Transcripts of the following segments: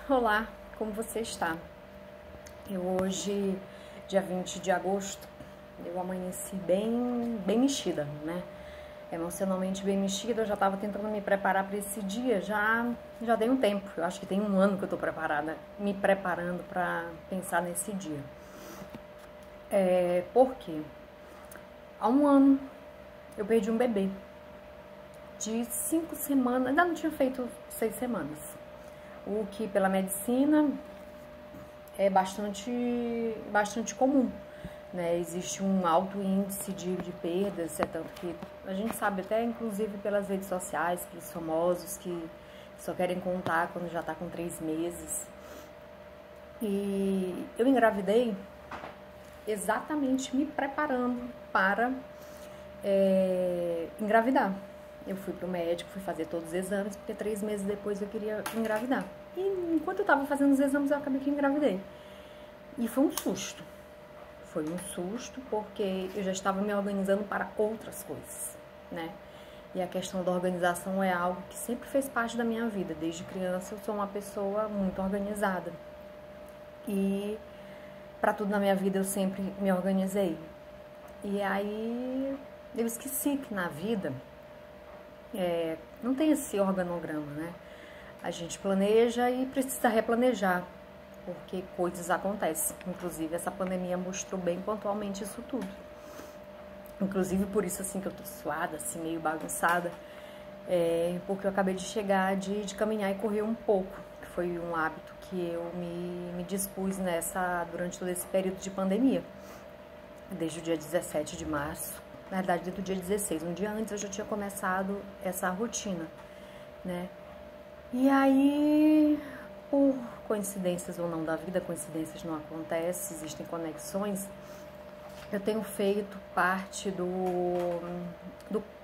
Olá, como você está? Eu hoje, dia 20 de agosto, eu amanheci bem mexida, né? Emocionalmente bem mexida, eu já estava tentando me preparar para esse dia, já tem um tempo, eu acho que tem um ano que eu estou preparada, me preparando para pensar nesse dia. Por quê? Há um ano eu perdi um bebê de 5 semanas, ainda não tinha feito 6 semanas. O que pela medicina é bastante comum, né? Existe um alto índice de perdas, é tanto que a gente sabe até, inclusive, pelas redes sociais, pelos famosos que só querem contar quando já está com 3 meses. E eu engravidei exatamente me preparando para engravidar. Eu fui pro médico, fui fazer todos os exames, porque 3 meses depois eu queria engravidar. E enquanto eu estava fazendo os exames, eu acabei que engravidei. E foi um susto. Foi um susto porque eu já estava me organizando para outras coisas, né? E a questão da organização é algo que sempre fez parte da minha vida. Desde criança eu sou uma pessoa muito organizada. E para tudo na minha vida eu sempre me organizei. E aí eu esqueci que na vida não tem esse organograma, né? A gente planeja e precisa replanejar, porque coisas acontecem. Inclusive, essa pandemia mostrou bem pontualmente isso tudo. Inclusive, por isso, assim, que eu tô suada, assim, meio bagunçada, porque eu acabei de chegar de caminhar e correr um pouco, que foi um hábito que eu me dispus durante todo esse período de pandemia, desde o dia 17 de março, na verdade, desde o dia 16, um dia antes eu já tinha começado essa rotina, né? E aí, por coincidências ou não da vida, coincidências não acontecem, existem conexões, eu tenho feito parte do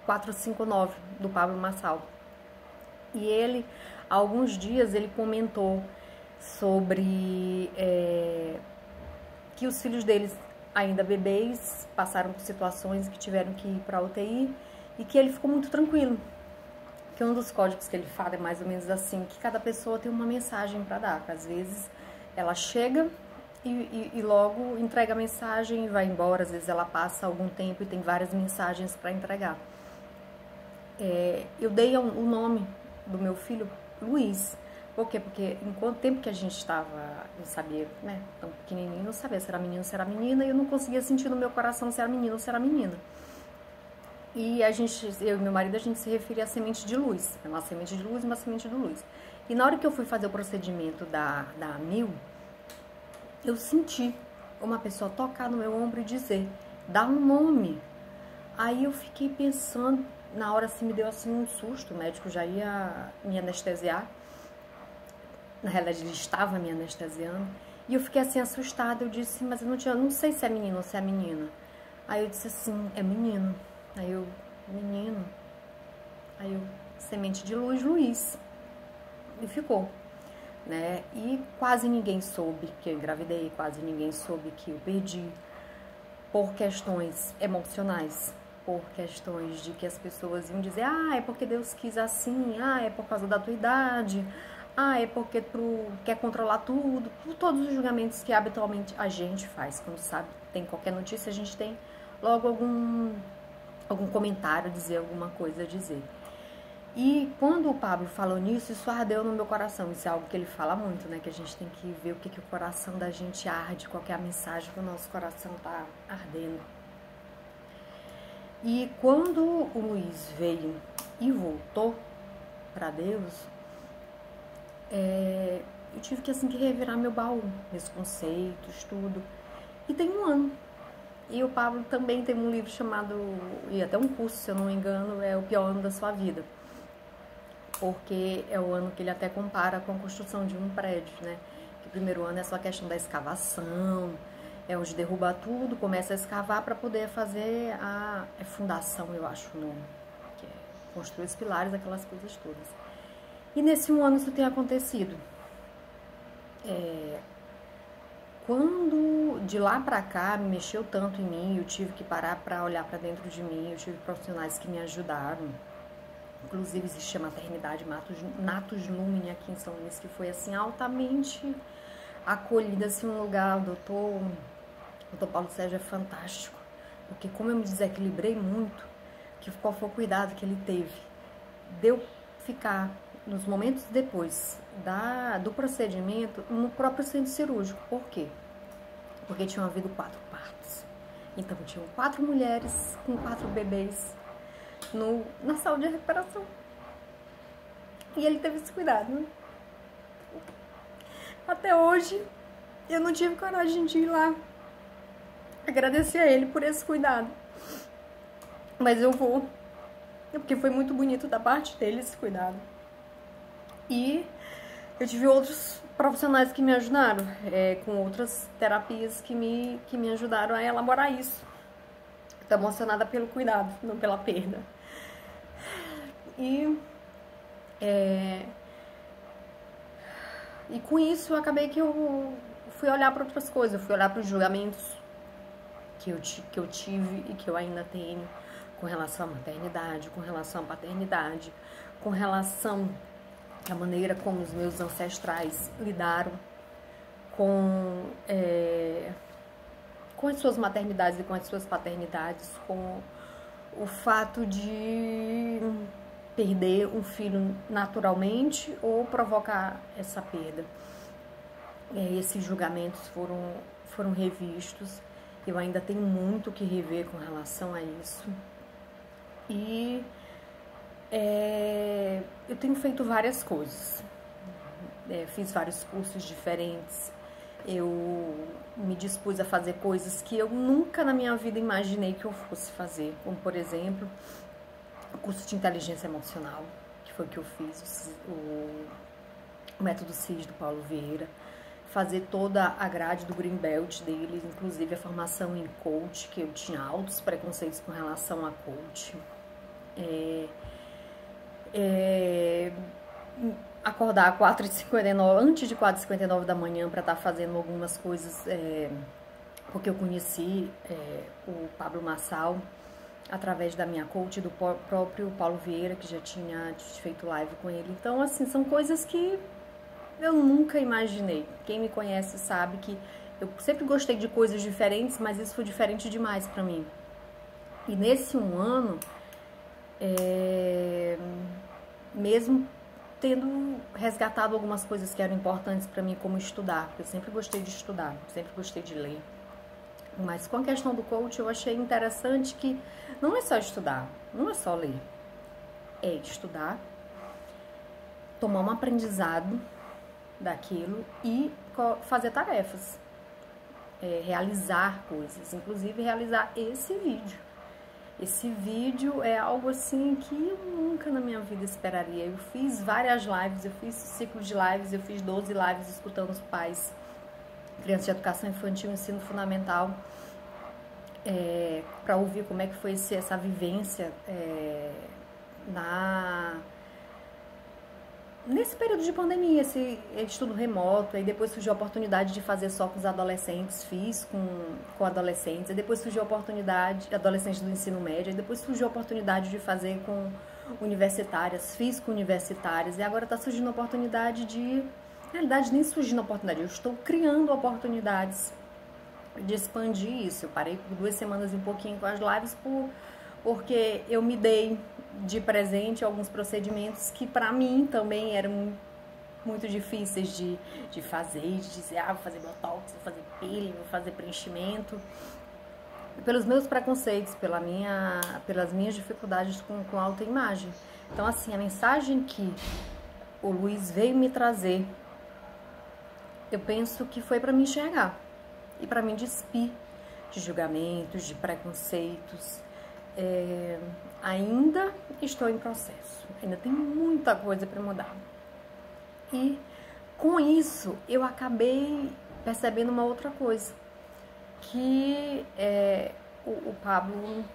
459, do Pablo Marçal. E ele, há alguns dias, ele comentou sobre que os filhos deles, ainda bebês, passaram por situações que tiveram que ir para a UTI e que ele ficou muito tranquilo. Que um dos códigos que ele fala é mais ou menos assim, que cada pessoa tem uma mensagem para dar, que às vezes ela chega e logo entrega a mensagem e vai embora, às vezes ela passa algum tempo e tem várias mensagens para entregar. Eu dei o nome do meu filho, Luiz. Por quê? Porque enquanto tempo que a gente estava, não sabia, né, tão pequenininho, não sabia se era menino ou se era menina, e eu não conseguia sentir no meu coração se era menino ou se era menina. E eu e meu marido, a gente se referia à semente de luz. Uma semente de luz e uma semente de luz. E na hora que eu fui fazer o procedimento da AMIL, eu senti uma pessoa tocar no meu ombro e dizer, dá um nome. Aí eu fiquei pensando, na hora assim me deu assim um susto, o médico já ia me anestesiar. Na realidade ele estava me anestesiando. E eu fiquei assim assustada, eu disse, mas eu não sei se é menino ou se é menina. Aí eu disse assim, é menino. Aí eu, menino, aí eu, semente de luz, Luiz, e ficou, né? E quase ninguém soube que eu engravidei, quase ninguém soube que eu perdi, por questões emocionais, por questões de que as pessoas iam dizer, é porque Deus quis assim, é por causa da tua idade, é porque tu quer controlar tudo, por todos os julgamentos que habitualmente a gente faz, quando sabe, tem qualquer notícia, a gente tem logo algum comentário, dizer alguma coisa a dizer. E quando o Pablo falou nisso, isso ardeu no meu coração. Isso é algo que ele fala muito, né? Que a gente tem que ver o que o coração da gente arde, qual é a mensagem que o nosso coração tá ardendo. E quando o Luiz veio e voltou para Deus, eu tive que, assim, que revirar meu baú, meus conceitos, tudo. E tem um ano. E o Pablo também tem um livro chamado, e até um curso, se eu não me engano, é O Pior Ano da Sua Vida. Porque é o ano que ele até compara com a construção de um prédio, né? Que o primeiro ano é só a questão da escavação, é onde derruba tudo, começa a escavar para poder fazer a fundação, eu acho o nome, que é construir os pilares, aquelas coisas todas. E nesse um ano isso tem acontecido. Quando de lá pra cá me mexeu tanto em mim, eu tive que parar pra olhar pra dentro de mim, eu tive profissionais que me ajudaram, Inclusive existe a maternidade Natus Lumine aqui em São Luís, que foi assim altamente acolhida, assim, um lugar. O doutor Paulo Sérgio é fantástico, porque como eu me desequilibrei muito, qual foi o cuidado que ele teve de eu ficar nos momentos depois do procedimento no próprio centro cirúrgico. Por quê? Porque tinham havido 4 partos. Então tinham 4 mulheres com 4 bebês na sala de recuperação. E ele teve esse cuidado, né? Até hoje eu não tive coragem de ir lá agradecer a ele por esse cuidado. Mas eu vou, porque foi muito bonito da parte dele esse cuidado. E eu tive outros profissionais que me ajudaram, com outras terapias que me ajudaram a elaborar isso. Estou emocionada pelo cuidado, não pela perda. E com isso eu acabei que eu fui olhar para outras coisas, eu fui olhar para os julgamentos que eu tive e que eu ainda tenho com relação à maternidade, com relação à paternidade, com relação à maneira como os meus ancestrais lidaram com as suas maternidades e com as suas paternidades, com o fato de perder um filho naturalmente ou provocar essa perda. Esses julgamentos foram revistos. Eu ainda tenho muito que rever com relação a isso. E eu tenho feito várias coisas. Fiz vários cursos diferentes. Eu me dispus a fazer coisas que eu nunca na minha vida imaginei que eu fosse fazer. Como, por exemplo, o curso de inteligência emocional, que foi o que eu fiz, o método CIS do Paulo Vieira. Fazer toda a grade do Green Belt dele, inclusive a formação em coach, que eu tinha altos preconceitos com relação a coach. Acordar às 4h59, antes de 4h59 da manhã, para estar fazendo algumas coisas, porque eu conheci o Pablo Marçal através da minha coach, do próprio Paulo Vieira, que já tinha feito live com ele. Então, assim, são coisas que eu nunca imaginei. Quem me conhece sabe que eu sempre gostei de coisas diferentes, mas isso foi diferente demais pra mim. E nesse 1 ano, mesmo tendo resgatado algumas coisas que eram importantes pra mim, como estudar, porque eu sempre gostei de estudar, sempre gostei de ler. Mas com a questão do coach, eu achei interessante que não é só estudar, não é só ler. É estudar, tomar um aprendizado daquilo e fazer tarefas, realizar coisas, inclusive realizar esse vídeo. Esse vídeo é algo assim que eu nunca na minha vida esperaria. Eu fiz várias lives, eu fiz ciclo de lives, eu fiz 12 lives escutando os pais, crianças de educação infantil, ensino fundamental, para ouvir como é que foi essa vivência nesse período de pandemia, esse estudo remoto. Aí depois surgiu a oportunidade de fazer só com os adolescentes, fiz com adolescentes, aí depois surgiu a oportunidade, adolescentes do ensino médio, aí depois surgiu a oportunidade de fazer com universitárias, fiz com universitárias, e agora está surgindo a oportunidade na realidade nem surgindo a oportunidade, eu estou criando oportunidades de expandir isso. Eu parei por 2 semanas e um pouquinho com as lives porque eu me dei de presente alguns procedimentos que para mim também eram muito difíceis de fazer, de dizer, vou fazer botox, vou fazer peeling, vou fazer preenchimento, pelos meus preconceitos, pelas minhas dificuldades com autoimagem. Então, assim, a mensagem que o Luiz veio me trazer, eu penso que foi para me enxergar e para me despir de julgamentos, de preconceitos. Ainda estou em processo, ainda tem muita coisa para mudar. E com isso eu acabei percebendo uma outra coisa, que o Pablo,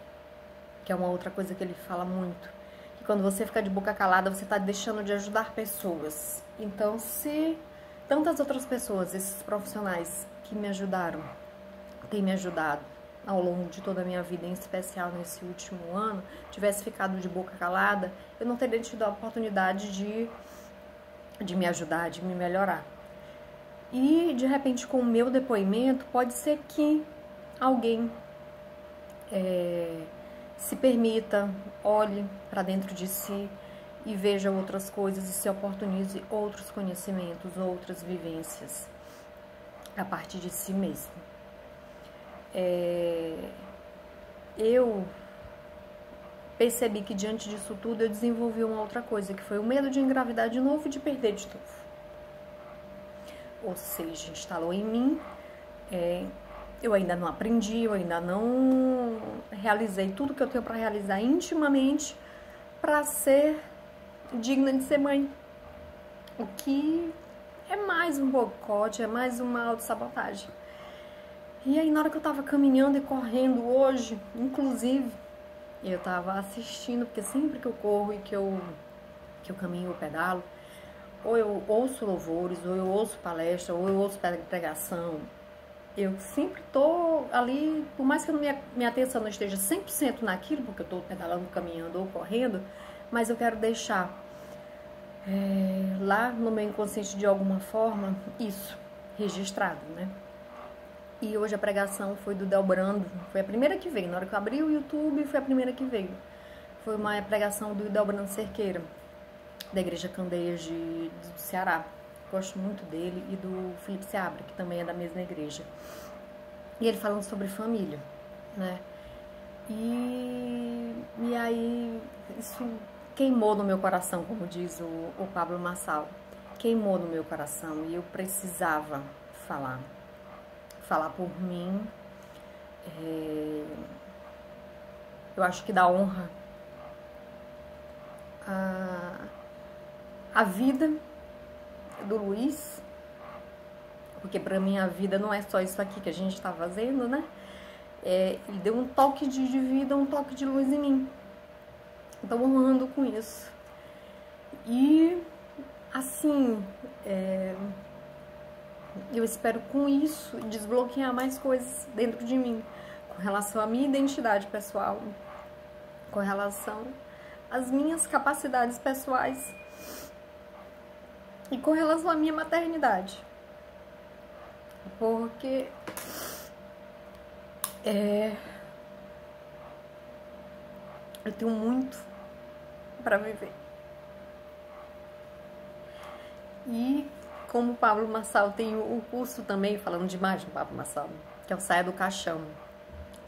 que é uma outra coisa que ele fala muito, que quando você fica de boca calada, você está deixando de ajudar pessoas. Então, se tantas outras pessoas, esses profissionais que me ajudaram, têm me ajudado ao longo de toda a minha vida, em especial nesse último ano, tivesse ficado de boca calada, eu não teria tido a oportunidade de me ajudar, de me melhorar. E, de repente, com o meu depoimento, pode ser que alguém se permita, olhe para dentro de si e veja outras coisas e se oportunize outros conhecimentos, outras vivências a partir de si mesmo. Eu percebi que diante disso tudo eu desenvolvi uma outra coisa, que foi o medo de engravidar de novo e de perder de novo. Ou seja, instalou em mim, eu ainda não aprendi, eu ainda não realizei tudo que eu tenho para realizar intimamente para ser digna de ser mãe. O que é mais um boicote, é mais uma autossabotagem. E aí, na hora que eu tava caminhando e correndo hoje, inclusive, eu tava assistindo, porque sempre que eu corro e que eu caminho ou pedalo, ou eu ouço louvores, ou eu ouço palestra, ou eu ouço pregação, eu sempre tô ali, por mais que minha atenção não esteja 100% naquilo, porque eu tô pedalando, caminhando ou correndo, mas eu quero deixar lá no meu inconsciente, de alguma forma, isso registrado, né? E hoje a pregação foi do Delbrando, foi a primeira que veio. Na hora que eu abri o YouTube, foi a primeira que veio. Foi uma pregação do Delbrando Cerqueira, da Igreja Candeias do Ceará. Gosto muito dele, e do Felipe Seabra, que também é da mesma igreja. E ele falando sobre família, né? E aí isso queimou no meu coração, como diz o Pablo Marçal. Queimou no meu coração e eu precisava falar por mim. Eu acho que dá honra a vida do Luiz, porque para mim a vida não é só isso aqui que a gente está fazendo, né? Ele deu um toque de vida, um toque de luz em mim. Estou honrando com isso. E assim, eu espero com isso desbloquear mais coisas dentro de mim, com relação à minha identidade pessoal, com relação às minhas capacidades pessoais e com relação à minha maternidade. Porque eu tenho muito para viver. E como o Pablo Marçal tem o curso também, falando demais do Pablo Marçal, que é o Saia do Caixão.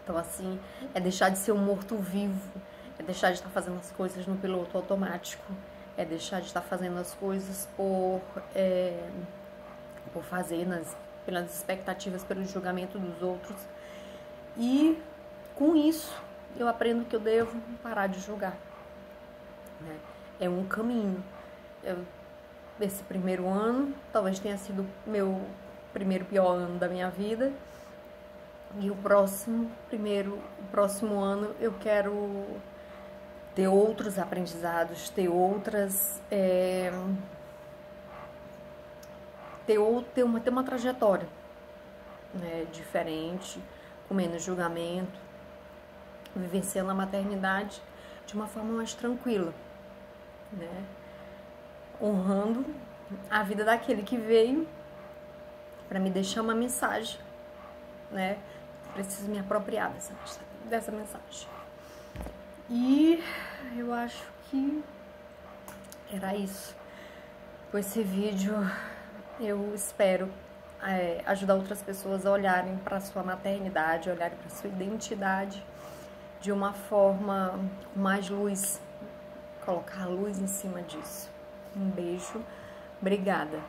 Então, assim, é deixar de ser um morto-vivo, é deixar de estar fazendo as coisas no piloto automático, é deixar de estar fazendo as coisas por fazer, pelas expectativas, pelo julgamento dos outros. E com isso, eu aprendo que eu devo parar de julgar, né? É um caminho. Esse primeiro ano talvez tenha sido meu primeiro pior ano da minha vida, e o próximo ano eu quero ter outros aprendizados, ter uma trajetória, né, diferente, com menos julgamento, vivenciando a maternidade de uma forma mais tranquila, né? Honrando a vida daquele que veio para me deixar uma mensagem, né? Preciso me apropriar dessa mensagem. E eu acho que era isso. Com esse vídeo eu espero ajudar outras pessoas a olharem para sua maternidade, olharem para sua identidade de uma forma com mais luz, colocar luz em cima disso. Um beijo, obrigada.